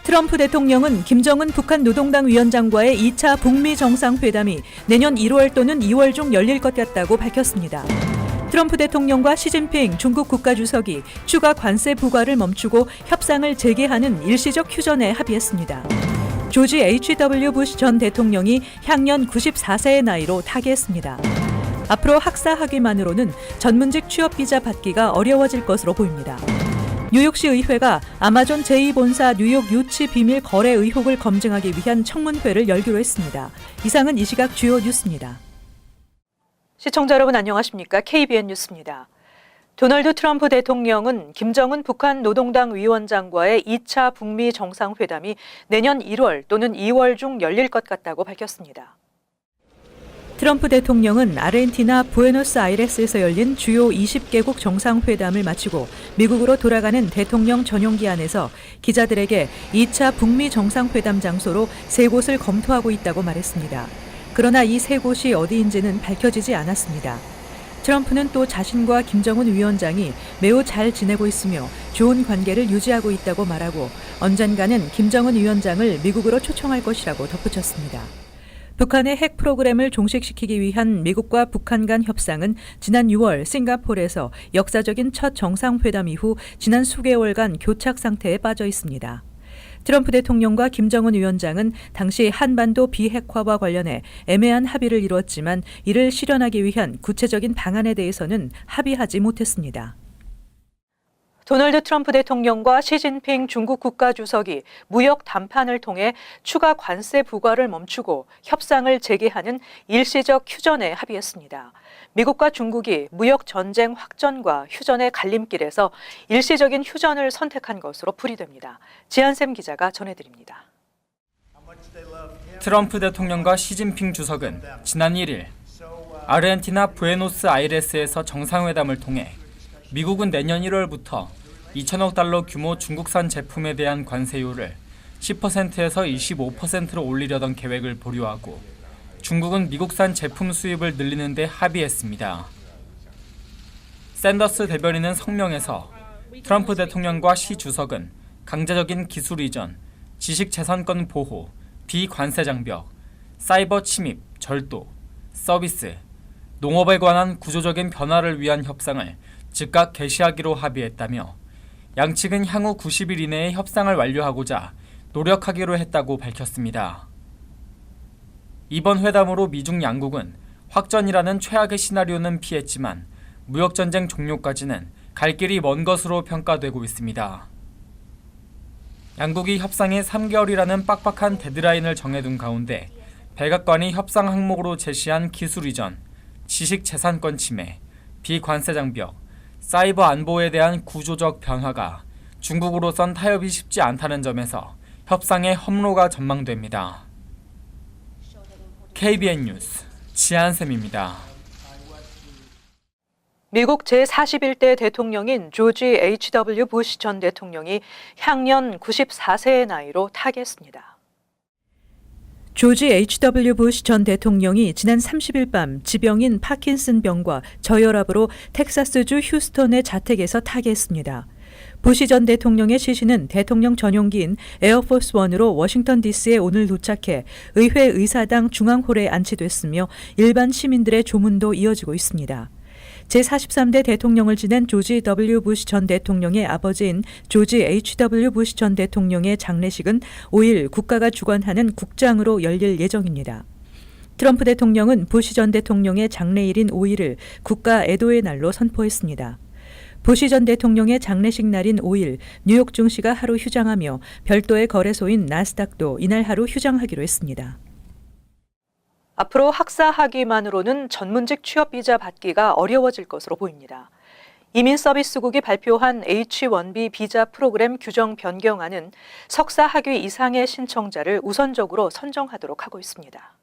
트럼프 대통령은 김정은 북한 노동당 위원장과의 2차 북미 정상회담이 내년 1월 또는 2월 중 열릴 것 같다고 밝혔습니다. 트럼프 대통령과 시진핑 중국 국가주석이 추가 관세 부과를 멈추고 협상을 재개하는 일시적 휴전에 합의했습니다. 조지 H.W. 부시 전 대통령이 향년 94세의 나이로 타계했습니다. 앞으로 학사 학위만으로는 전문직 취업 비자 받기가 어려워질 것으로 보입니다. 뉴욕시 의회가 아마존 제2본사 뉴욕 유치 비밀 거래 의혹을 검증하기 위한 청문회를 열기로 했습니다. 이상은 이 시각 주요 뉴스입니다. 시청자 여러분 안녕하십니까? KBN 뉴스입니다. 도널드 트럼프 대통령은 김정은 북한 노동당 위원장과의 2차 북미 정상회담이 내년 1월 또는 2월 중 열릴 것 같다고 밝혔습니다. 트럼프 대통령은 아르헨티나 부에노스아이레스에서 열린 주요 20개국 정상회담을 마치고 미국으로 돌아가는 대통령 전용기 안에서 기자들에게 2차 북미 정상회담 장소로 3곳을 검토하고 있다고 말했습니다. 그러나 이 3곳이 어디인지는 밝혀지지 않았습니다. 트럼프는 또 자신과 김정은 위원장이 매우 잘 지내고 있으며 좋은 관계를 유지하고 있다고 말하고 언젠가는 김정은 위원장을 미국으로 초청할 것이라고 덧붙였습니다. 북한의 핵 프로그램을 종식시키기 위한 미국과 북한 간 협상은 지난 6월 싱가포르에서 역사적인 첫 정상회담 이후 지난 수개월간 교착 상태에 빠져 있습니다. 트럼프 대통령과 김정은 위원장은 당시 한반도 비핵화와 관련해 애매한 합의를 이루었지만 이를 실현하기 위한 구체적인 방안에 대해서는 합의하지 못했습니다. 도널드 트럼프 대통령과 시진핑 중국 국가주석이 무역 담판을 통해 추가 관세 부과를 멈추고 협상을 재개하는 일시적 휴전에 합의했습니다. 미국과 중국이 무역 전쟁 확전과 휴전의 갈림길에서 일시적인 휴전을 선택한 것으로 풀이됩니다. 지한샘 기자가 전해드립니다. 트럼프 대통령과 시진핑 주석은 지난 1일 아르헨티나 부에노스아이레스에서 정상회담을 통해 미국은 내년 1월부터 2천억 달러 규모 중국산 제품에 대한 관세율을 10%에서 25%로 올리려던 계획을 보류하고 중국은 미국산 제품 수입을 늘리는 데 합의했습니다. 샌더스 대변인은 성명에서 트럼프 대통령과 시 주석은 강제적인 기술 이전, 지식재산권 보호, 비관세 장벽, 사이버 침입, 절도, 서비스, 농업에 관한 구조적인 변화를 위한 협상을 즉각 개시하기로 합의했다며 양측은 향후 90일 이내에 협상을 완료하고자 노력하기로 했다고 밝혔습니다. 이번 회담으로 미중 양국은 확전이라는 최악의 시나리오는 피했지만 무역전쟁 종료까지는 갈 길이 먼 것으로 평가되고 있습니다. 양국이 협상에 3개월이라는 빡빡한 데드라인을 정해둔 가운데 백악관이 협상 항목으로 제시한 기술 이전, 지식재산권 침해, 비관세 장벽, 사이버 안보에 대한 구조적 변화가 중국으로선 타협이 쉽지 않다는 점에서 협상의 험로가 전망됩니다. KBN 뉴스 지한샘입니다. 미국 제41대 대통령인 조지 H.W. 부시 전 대통령이 향년 94세의 나이로 타계했습니다. 조지 H.W. 부시 전 대통령이 지난 30일 밤 지병인 파킨슨병과 저혈압으로 텍사스주 휴스턴의 자택에서 타계했습니다. 부시 전 대통령의 시신은 대통령 전용기인 에어포스 원으로 워싱턴 DC에 오늘 도착해 의회 의사당 중앙홀에 안치됐으며 일반 시민들의 조문도 이어지고 있습니다. 제43대 대통령을 지낸 조지 W. 부시 전 대통령의 아버지인 조지 H.W. 부시 전 대통령의 장례식은 5일 국가가 주관하는 국장으로 열릴 예정입니다. 트럼프 대통령은 부시 전 대통령의 장례일인 5일을 국가 애도의 날로 선포했습니다. 부시 전 대통령의 장례식 날인 5일 뉴욕 증시가 하루 휴장하며 별도의 거래소인 나스닥도 이날 하루 휴장하기로 했습니다. 앞으로 학사 학위만으로는 전문직 취업 비자 받기가 어려워질 것으로 보입니다. 이민서비스국이 발표한 H-1B 비자 프로그램 규정 변경안은 석사 학위 이상의 신청자를 우선적으로 선정하도록 하고 있습니다.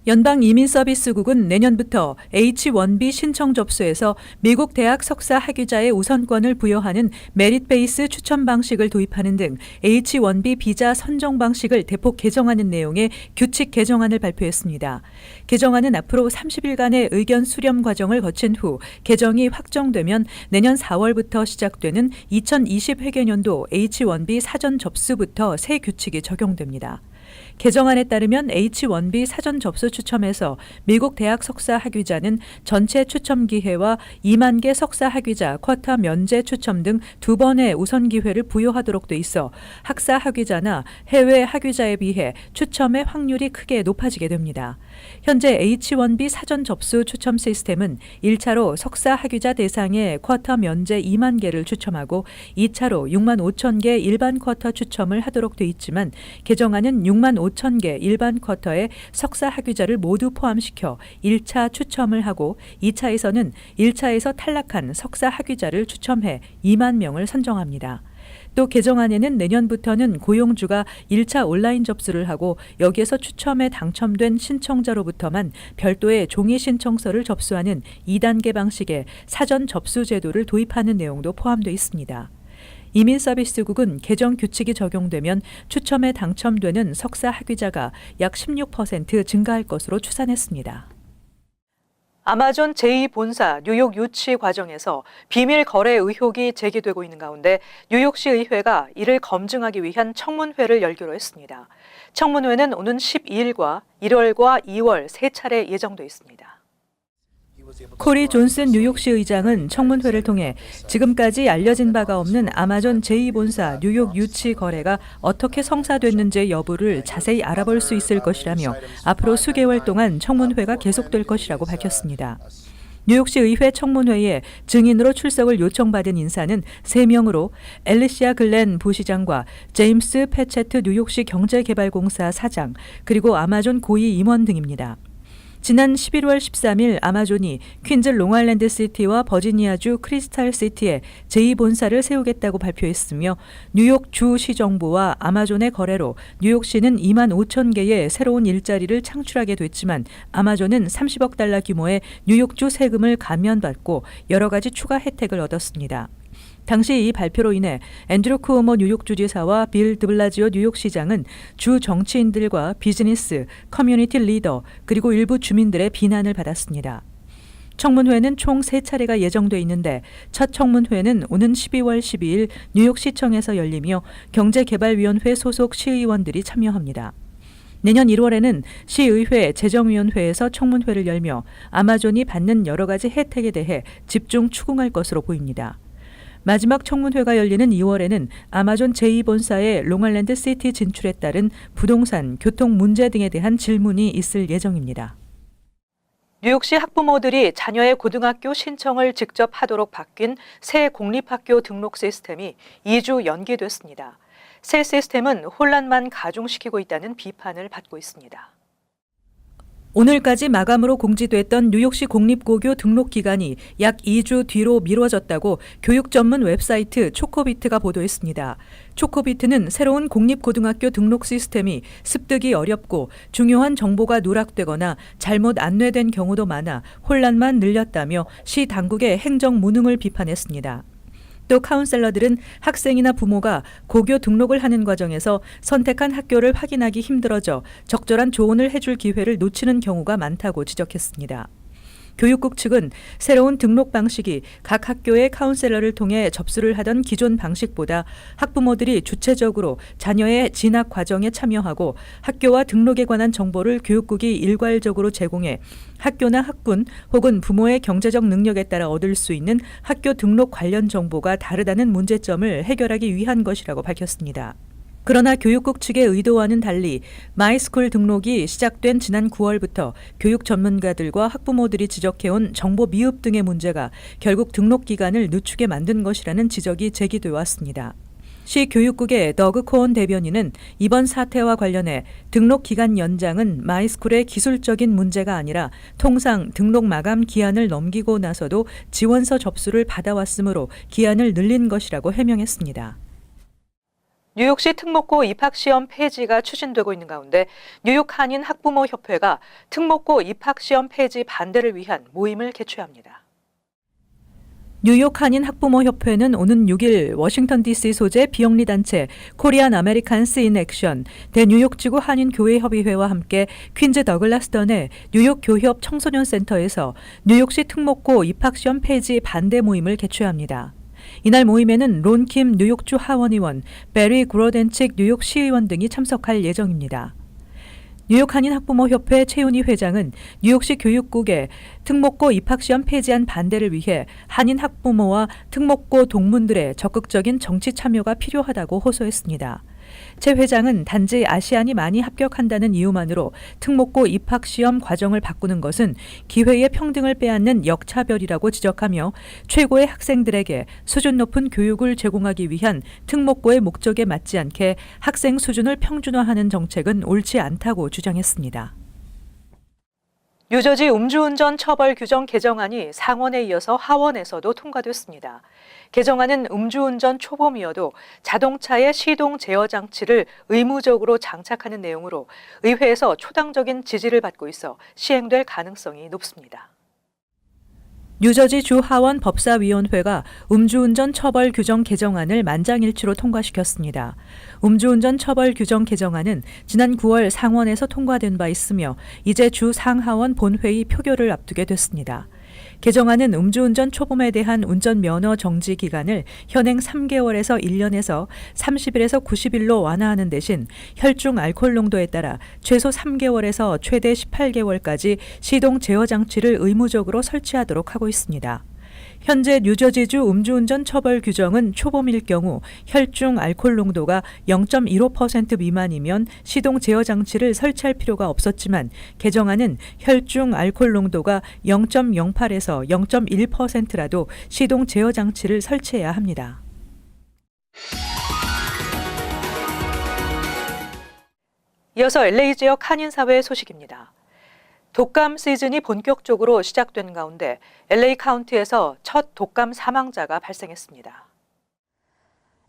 연방이민서비스국은 내년부터 H-1B 신청 접수에서 미국 대학 석사 학위자의 우선권을 부여하는 메릿 베이스 추천 방식을 도입하는 등 H-1B 비자 선정 방식을 대폭 개정하는 내용의 규칙 개정안을 발표했습니다. 개정안은 앞으로 30일간의 의견 수렴 과정을 거친 후 개정이 확정되면 내년 4월부터 시작되는 2020 회계년도 H-1B 사전 접수부터 새 규칙이 적용됩니다. 개정안에 따르면 H-1B 사전 접수 추첨에서 미국 대학 석사 학위자는 전체 추첨 기회와 2만 개 석사 학위자 쿼터 면제 추첨 등 두 번의 우선 기회를 부여하도록 돼 있어 학사 학위자나 해외 학위자에 비해 추첨의 확률이 크게 높아지게 됩니다. 현재 H-1B 사전 접수 추첨 시스템은 1차로 석사 학위자 대상의 쿼터 면제 2만 개를 추첨하고 2차로 6만 5천 개 일반 쿼터 추첨을 하도록 돼 있지만 개정안은 6만 5천 개 일반 쿼터에 석사 학위자를 모두 포함시켜 1차 추첨을 하고 2차에서는 1차에서 탈락한 석사 학위자를 추첨해 2만 명을 선정합니다. 또 개정안에는 내년부터는 고용주가 1차 온라인 접수를 하고 여기에서 추첨에 당첨된 신청자로부터만 별도의 종이 신청서를 접수하는 2단계 방식의 사전 접수 제도를 도입하는 내용도 포함되어 있습니다. 이민서비스국은 개정 규칙이 적용되면 추첨에 당첨되는 석사 학위자가 약 16% 증가할 것으로 추산했습니다. 아마존 제2본사 뉴욕 유치 과정에서 비밀 거래 의혹이 제기되고 있는 가운데 뉴욕시 의회가 이를 검증하기 위한 청문회를 열기로 했습니다. 청문회는 오는 12일과 1월과 2월 세 차례 예정돼 있습니다. 코리 존슨 뉴욕시 의장은 청문회를 통해 지금까지 알려진 바가 없는 아마존 제2본사 뉴욕 유치 거래가 어떻게 성사됐는지 여부를 자세히 알아볼 수 있을 것이라며 앞으로 수개월 동안 청문회가 계속될 것이라고 밝혔습니다. 뉴욕시 의회 청문회에 증인으로 출석을 요청받은 인사는 3명으로 앨리시아 글렌 부시장과 제임스 패체트 뉴욕시 경제개발공사 사장 그리고 아마존 고위 임원 등입니다. 지난 11월 13일 아마존이 퀸즈 롱아일랜드 시티와 버지니아주 크리스탈 시티에 제2본사를 세우겠다고 발표했으며 뉴욕 주시 정부와 아마존의 거래로 뉴욕시는 2만 5천 개의 새로운 일자리를 창출하게 됐지만 아마존은 30억 달러 규모의 뉴욕주 세금을 감면받고 여러 가지 추가 혜택을 얻었습니다. 당시 이 발표로 인해 앤드류 쿠오모 뉴욕주지사와 빌 드블라지오 뉴욕시장은 주 정치인들과 비즈니스, 커뮤니티 리더 그리고 일부 주민들의 비난을 받았습니다. 청문회는 총 3차례가 예정돼 있는데 첫 청문회는 오는 12월 12일 뉴욕시청에서 열리며 경제개발위원회 소속 시의원들이 참여합니다. 내년 1월에는 시의회 재정위원회에서 청문회를 열며 아마존이 받는 여러 가지 혜택에 대해 집중 추궁할 것으로 보입니다. 마지막 청문회가 열리는 2월에는 아마존 제2본사의 롱아일랜드 시티 진출에 따른 부동산, 교통 문제 등에 대한 질문이 있을 예정입니다. 뉴욕시 학부모들이 자녀의 고등학교 신청을 직접 하도록 바뀐 새 공립학교 등록 시스템이 2주 연기됐습니다. 새 시스템은 혼란만 가중시키고 있다는 비판을 받고 있습니다. 오늘까지 마감으로 공지됐던 뉴욕시 공립고교 등록 기간이 약 2주 뒤로 미뤄졌다고 교육 전문 웹사이트 초코비트가 보도했습니다. 초코비트는 새로운 공립고등학교 등록 시스템이 습득이 어렵고 중요한 정보가 누락되거나 잘못 안내된 경우도 많아 혼란만 늘렸다며 시 당국의 행정 무능을 비판했습니다. 또 카운셀러들은 학생이나 부모가 고교 등록을 하는 과정에서 선택한 학교를 확인하기 힘들어져 적절한 조언을 해줄 기회를 놓치는 경우가 많다고 지적했습니다. 교육국 측은 새로운 등록 방식이 각 학교의 카운셀러를 통해 접수를 하던 기존 방식보다 학부모들이 주체적으로 자녀의 진학 과정에 참여하고 학교와 등록에 관한 정보를 교육국이 일괄적으로 제공해 학교나 학군 혹은 부모의 경제적 능력에 따라 얻을 수 있는 학교 등록 관련 정보가 다르다는 문제점을 해결하기 위한 것이라고 밝혔습니다. 그러나 교육국 측의 의도와는 달리 마이스쿨 등록이 시작된 지난 9월부터 교육 전문가들과 학부모들이 지적해온 정보 미흡 등의 문제가 결국 등록 기간을 늦추게 만든 것이라는 지적이 제기돼 왔습니다. 시 교육국의 더그 코온 대변인은 이번 사태와 관련해 등록 기간 연장은 마이스쿨의 기술적인 문제가 아니라 통상 등록 마감 기한을 넘기고 나서도 지원서 접수를 받아왔으므로 기한을 늘린 것이라고 해명했습니다. 뉴욕시 특목고 입학시험 폐지가 추진되고 있는 가운데 뉴욕 한인 학부모 협회가 특목고 입학시험 폐지 반대를 위한 모임을 개최합니다. 뉴욕 한인 학부모 협회는 오는 6일 워싱턴 DC 소재 비영리 단체 코리안 아메리칸스 인 액션 대뉴욕지구 한인 교회 협의회와 함께 퀸즈 더글라스던의 뉴욕 교협 청소년 센터에서 뉴욕시 특목고 입학시험 폐지 반대 모임을 개최합니다. 이날 모임에는 론킴 뉴욕주 하원의원, 베리 그로덴칙 뉴욕 시의원 등이 참석할 예정입니다. 뉴욕 한인 학부모 협회 최윤희 회장은 뉴욕시 교육국에 특목고 입학시험 폐지안 반대를 위해 한인 학부모와 특목고 동문들의 적극적인 정치 참여가 필요하다고 호소했습니다. 최 회장은 단지 아시안이 많이 합격한다는 이유만으로 특목고 입학시험 과정을 바꾸는 것은 기회의 평등을 빼앗는 역차별이라고 지적하며 최고의 학생들에게 수준 높은 교육을 제공하기 위한 특목고의 목적에 맞지 않게 학생 수준을 평준화하는 정책은 옳지 않다고 주장했습니다. 뉴저지 음주운전 처벌 규정 개정안이 상원에 이어서 하원에서도 통과됐습니다. 개정안은 음주운전 초범이어도 자동차의 시동 제어 장치를 의무적으로 장착하는 내용으로 의회에서 초당적인 지지를 받고 있어 시행될 가능성이 높습니다. 뉴저지 주 하원 법사위원회가 음주운전 처벌 규정 개정안을 만장일치로 통과시켰습니다. 음주운전 처벌 규정 개정안은 지난 9월 상원에서 통과된 바 있으며 이제 주 상하원 본회의 표결을 앞두게 됐습니다. 개정안은 음주운전 초범에 대한 운전면허 정지 기간을 현행 3개월에서 1년에서 30일에서 90일로 완화하는 대신 혈중 알코올 농도에 따라 최소 3개월에서 최대 18개월까지 시동 제어 장치를 의무적으로 설치하도록 하고 있습니다. 현재 뉴저지주 음주운전 처벌 규정은 초범일 경우 혈중 알코올 농도가 0.15% 미만이면 시동 제어 장치를 설치할 필요가 없었지만 개정안은 혈중 알코올 농도가 0.08에서 0.1%라도 시동 제어 장치를 설치해야 합니다. 이어서 LA 지역 한인사회 소식입니다. 독감 시즌이 본격적으로 시작된 가운데 LA 카운티에서 첫 독감 사망자가 발생했습니다.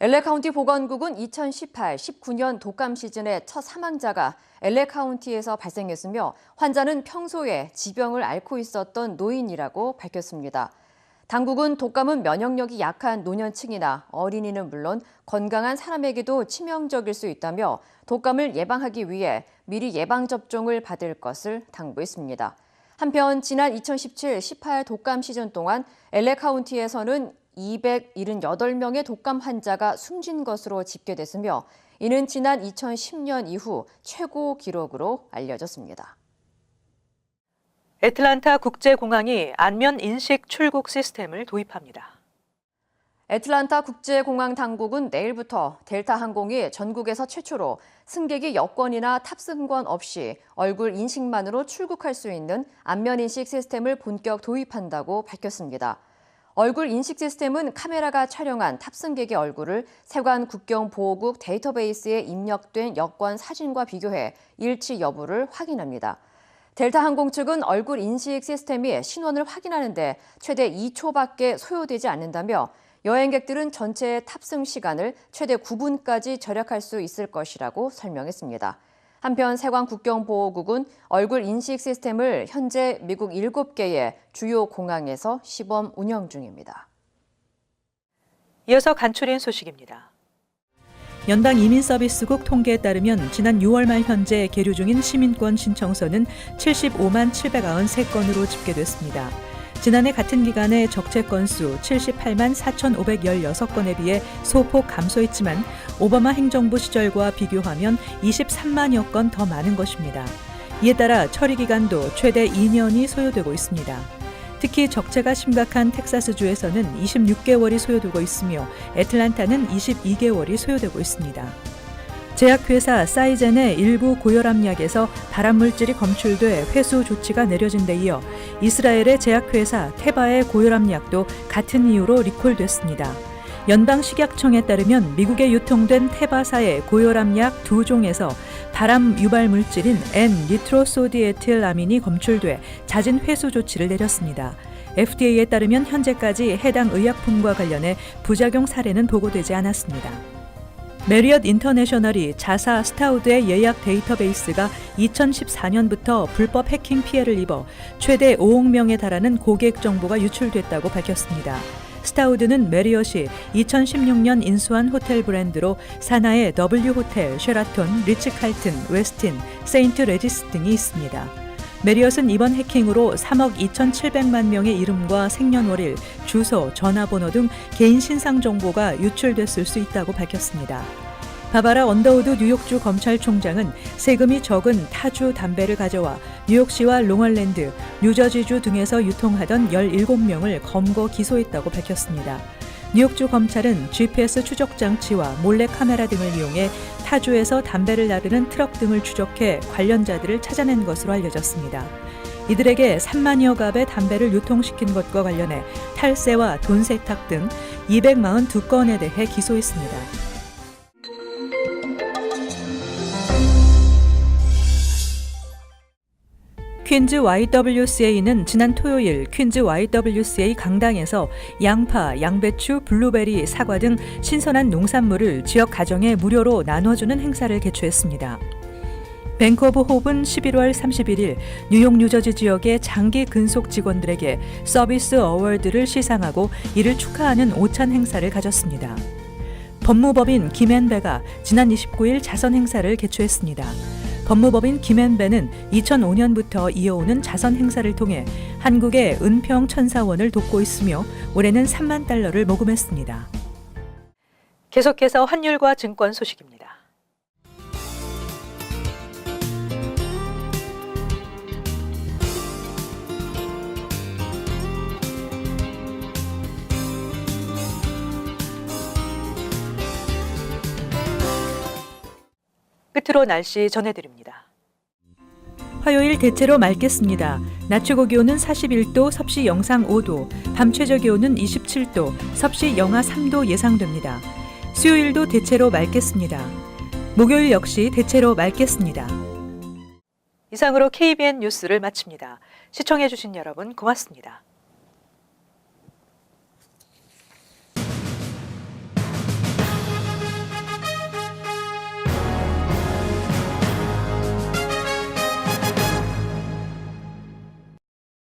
LA 카운티 보건국은 2018-19년 독감 시즌의 첫 사망자가 LA 카운티에서 발생했으며 환자는 평소에 지병을 앓고 있었던 노인이라고 밝혔습니다. 당국은 독감은 면역력이 약한 노년층이나 어린이는 물론 건강한 사람에게도 치명적일 수 있다며 독감을 예방하기 위해 미리 예방접종을 받을 것을 당부했습니다. 한편 지난 2017-18 독감 시즌 동안 LA 카운티에서는 278명의 독감 환자가 숨진 것으로 집계됐으며 이는 지난 2010년 이후 최고 기록으로 알려졌습니다. 애틀란타 국제공항이 안면 인식 출국 시스템을 도입합니다. 애틀란타 국제공항 당국은 내일부터 델타 항공이 전국에서 최초로 승객이 여권이나 탑승권 없이 얼굴 인식만으로 출국할 수 있는 안면 인식 시스템을 본격 도입한다고 밝혔습니다. 얼굴 인식 시스템은 카메라가 촬영한 탑승객의 얼굴을 세관 국경보호국 데이터베이스에 입력된 여권 사진과 비교해 일치 여부를 확인합니다. 델타 항공 측은 얼굴 인식 시스템이 신원을 확인하는데 최대 2초밖에 소요되지 않는다며 여행객들은 전체 탑승 시간을 최대 9분까지 절약할 수 있을 것이라고 설명했습니다. 한편 세관 국경보호국은 얼굴 인식 시스템을 현재 미국 7개의 주요 공항에서 시범 운영 중입니다. 이어서 간추린 소식입니다. 연방 이민서비스국 통계에 따르면 지난 6월 말 현재 계류 중인 시민권 신청서는 75만 793건으로 집계됐습니다. 지난해 같은 기간의 적체 건수 78만 4,516건에 비해 소폭 감소했지만 오바마 행정부 시절과 비교하면 23만여 건 더 많은 것입니다. 이에 따라 처리 기간도 최대 2년이 소요되고 있습니다. 특히 적체가 심각한 텍사스주에서는 26개월이 소요되고 있으며 애틀란타는 22개월이 소요되고 있습니다. 제약회사 사이젠의 일부 고혈압약에서 발암물질이 검출돼 회수 조치가 내려진 데 이어 이스라엘의 제약회사 테바의 고혈압약도 같은 이유로 리콜됐습니다. 연방식약청에 따르면 미국에 유통된 테바사의 고혈압약 2종에서 발암 유발 물질인 N-니트로소디에틸아민이 검출돼 잦은 회수 조치를 내렸습니다. FDA에 따르면 현재까지 해당 의약품과 관련해 부작용 사례는 보고되지 않았습니다. 메리엇 인터내셔널이 자사 스타우드의 예약 데이터베이스가 2014년부터 불법 해킹 피해를 입어 최대 5억 명에 달하는 고객 정보가 유출됐다고 밝혔습니다. 스타우드는 메리엇이 2016년 인수한 호텔 브랜드로 산하의 W호텔, 쉐라톤, 리츠칼튼, 웨스틴, 세인트 레지스 등이 있습니다. 메리엇은 이번 해킹으로 3억 2,700만 명의 이름과 생년월일, 주소, 전화번호 등 개인 신상 정보가 유출됐을 수 있다고 밝혔습니다. 바바라 언더우드 뉴욕주 검찰총장은 세금이 적은 타주 담배를 가져와 뉴욕시와 롱얼랜드, 뉴저지주 등에서 유통하던 17명을 검거 기소했다고 밝혔습니다. 뉴욕주 검찰은 GPS 추적 장치와 몰래 카메라 등을 이용해 타주에서 담배를 나르는 트럭 등을 추적해 관련자들을 찾아낸 것으로 알려졌습니다. 이들에게 3만여 갑의 담배를 유통시킨 것과 관련해 탈세와 돈 세탁 등 242건에 대해 기소했습니다. 퀸즈 YWCA는 지난 토요일 퀸즈 YWCA 강당에서 양파, 양배추, 블루베리, 사과 등 신선한 농산물을 지역 가정에 무료로 나눠주는 행사를 개최했습니다. 뱅크 오브 홉은 11월 31일 뉴욕 뉴저지 지역의 장기 근속 직원들에게 서비스 어워드를 시상하고 이를 축하하는 오찬 행사를 가졌습니다. 법무법인 김앤배가 지난 29일 자선 행사를 개최했습니다. 법무법인 김앤배는 2005년부터 이어오는 자선 행사를 통해 한국의 은평 천사원을 돕고 있으며 올해는 3만 달러를 모금했습니다. 계속해서 환율과 증권 소식입니다. 끝으로 날씨 전해드립니다. 화요일 대체로 맑겠습니다. 낮 최고 기온은 41도, 섭씨 영상 5도, 밤 최저 기온은 27도, 섭씨 영하 3도 예상됩니다. 수요일도 대체로 맑겠습니다. 목요일 역시 대체로 맑겠습니다. 이상으로 KBN 뉴스를 마칩니다. 시청해주신 여러분 고맙습니다.